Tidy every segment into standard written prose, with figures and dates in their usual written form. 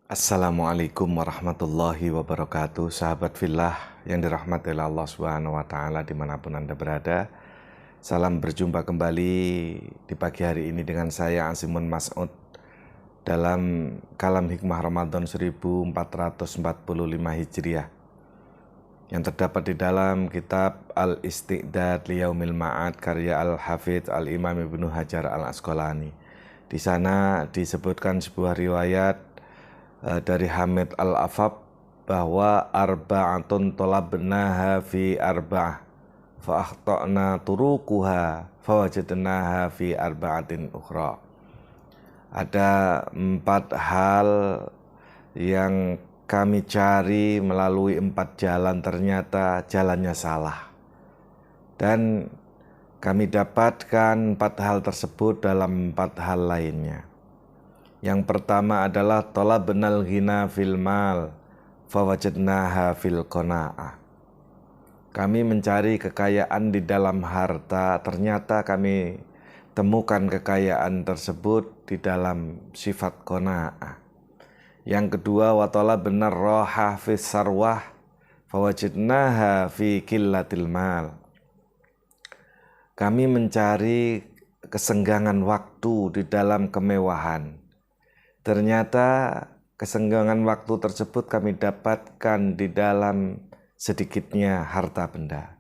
Assalamualaikum warahmatullahi wabarakatuh. Sahabat fillah yang dirahmati oleh Allah Subhanahu wa Ta'ala, dimanapun Anda berada. Salam berjumpa kembali di pagi hari ini dengan saya Asimun Mas'ud dalam Kalam Hikmah Ramadan 1445 Hijriah yang terdapat di dalam kitab Al-Isti'dad Liyaumil Ma'ad karya Al-Hafidz Al-Imam Ibnu Hajar Al-Asqalani. Di sana disebutkan sebuah riwayat dari Hamid Al-Afab bahwa arba'atun talabnaha fi arba'ah fa akhtana turuquha fawajadnaha fi arba'atin ukhra. Ada 4 hal yang kami cari melalui 4 jalan, ternyata jalannya salah. Dan kami dapatkan 4 hal tersebut dalam 4 hal lainnya. Yang pertama adalah talabnal ghina fil mal fawajadnaha fil qanaah. Kami mencari kekayaan di dalam harta, ternyata kami temukan kekayaan tersebut di dalam sifat qanaah. Yang kedua wa talabnar raha fis sarwah fawajadnaha fi qillatil mal. Kami mencari kesenggangan waktu di dalam kemewahan. Ternyata kesenggangan waktu tersebut kami dapatkan di dalam sedikitnya harta benda.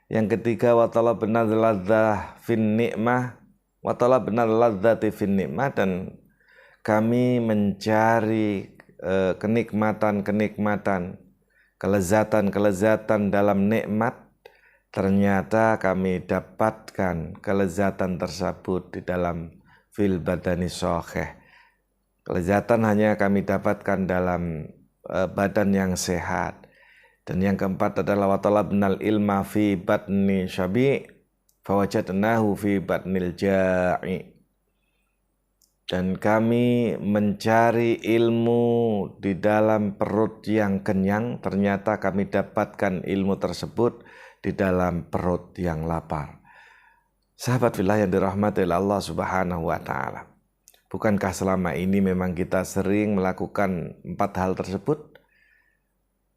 Yang ketiga wa talabna ladzah fin ni'mah wa talabna ladzati fin ni'mah, dan kami mencari kenikmatan-kenikmatan, kelezatan-kelezatan dalam nikmat. Ternyata kami dapatkan kelezatan tersebut di dalam fil badani shahih. Kelezatan hanya kami dapatkan dalam badan yang sehat. Dan yang keempat adalah wa talabnal ilma fi batni syabi' fawajadnahu fi batnil ja'i. Dan kami mencari ilmu di dalam perut yang kenyang, ternyata kami dapatkan ilmu tersebut di dalam perut yang lapar. Sahabat fillah yang dirahmati oleh Allah Subhanahu wa Ta'ala, bukankah selama ini memang kita sering melakukan 4 hal tersebut?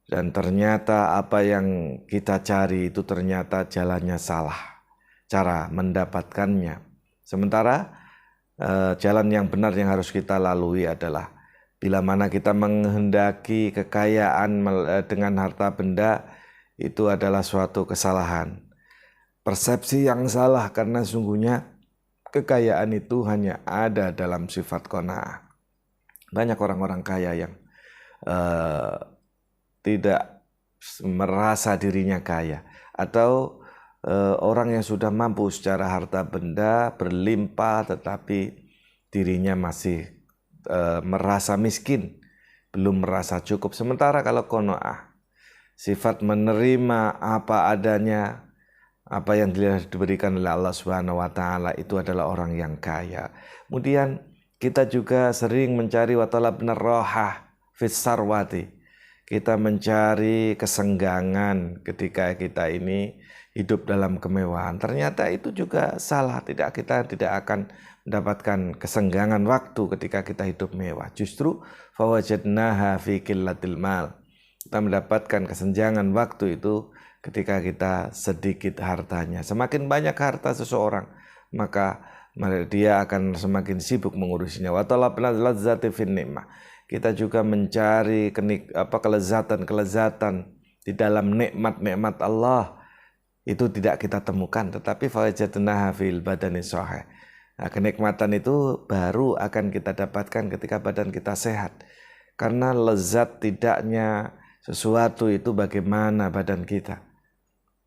Dan ternyata apa yang kita cari itu ternyata jalannya salah, cara mendapatkannya. Sementara jalan yang benar yang harus kita lalui adalah bila mana kita menghendaki kekayaan dengan harta benda, itu adalah suatu kesalahan. Persepsi yang salah, karena sungguhnya kekayaan itu hanya ada dalam sifat qanaah. Banyak orang-orang kaya yang tidak merasa dirinya kaya, atau orang yang sudah mampu secara harta benda berlimpah tetapi dirinya masih merasa miskin, belum merasa cukup. Sementara kalau qanaah, sifat menerima apa adanya, apa yang diberikan oleh Allah Subhanahu wa Ta'ala, itu adalah orang yang kaya. Kemudian kita juga sering mencari wa talabnar rahah fis sarwati. Kita mencari kesenggangan ketika kita ini hidup dalam kemewahan. Ternyata itu juga salah. Kita tidak akan mendapatkan kesenggangan waktu ketika kita hidup mewah. Justru fawajadnaha fi qillatil mal. Kita mendapatkan kesenjangan waktu itu ketika kita sedikit hartanya. Semakin banyak harta seseorang, maka dia akan semakin sibuk mengurusinya. Wa talabna ladzati fin ni'mah. Kita juga mencari kelezatan-kelezatan di dalam nikmat-nikmat Allah. Itu tidak kita temukan, tetapi fawajadnaha fil badani shahih. Nah, kenikmatan itu baru akan kita dapatkan ketika badan kita sehat. Karena lezat tidaknya sesuatu itu bagaimana badan kita.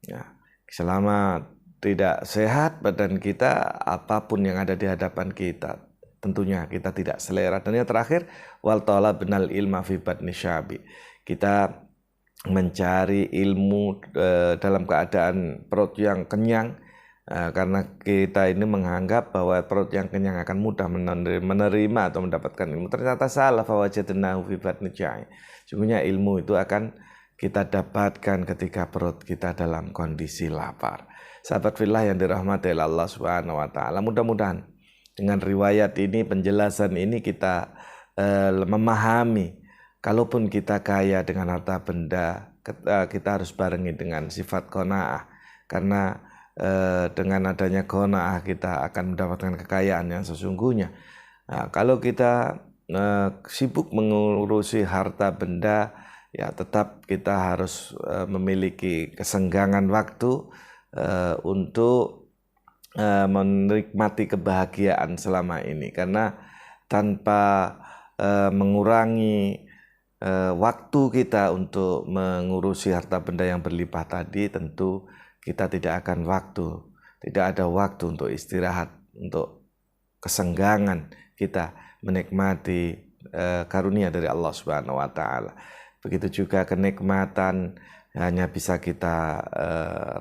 Ya, selama tidak sehat badan kita, apapun yang ada di hadapan kita, tentunya kita tidak selera. Dan yang terakhir, wal talabnal ilma fi batni syabi. Kita mencari ilmu dalam keadaan perut yang kenyang, karena kita ini menganggap bahwa perut yang kenyang akan mudah menerima atau mendapatkan ilmu. Ternyata salah, fawajadnahu fi batni ja'i. Sungguhnya ilmu itu akan kita dapatkan ketika perut kita dalam kondisi lapar. Sahabat fillah yang dirahmati oleh Allah Subhanahu wa Ta'ala, mudah-mudahan dengan riwayat ini, penjelasan ini, kita memahami, kalaupun kita kaya dengan harta benda, kita harus barengi dengan sifat qanaah, karena dengan adanya qanaah kita akan mendapatkan kekayaan yang sesungguhnya. Nah, kalau kita sibuk mengurusi harta benda, ya tetap kita harus memiliki kesenggangan waktu untuk menikmati kebahagiaan selama ini, karena tanpa mengurangi waktu kita untuk mengurusi harta benda yang berlimpah tadi, tentu kita tidak ada waktu untuk istirahat, untuk kesenggangan kita menikmati karunia dari Allah Subhanahu wa Ta'ala. Begitu juga kenikmatan hanya bisa kita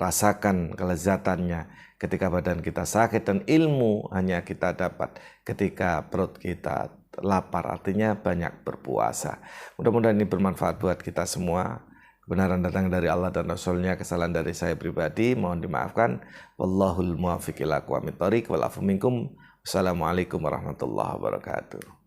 rasakan kelezatannya ketika badan kita sakit, dan ilmu hanya kita dapat ketika perut kita lapar, artinya banyak berpuasa. Mudah-mudahan ini bermanfaat buat kita semua. Kebenaran datang dari Allah dan Rasulnya, kesalahan dari saya pribadi mohon dimaafkan. Wallahul muwaffiq ila aqwamit thoriq wal afu minkum. Wassalamualaikum warahmatullahi wabarakatuh.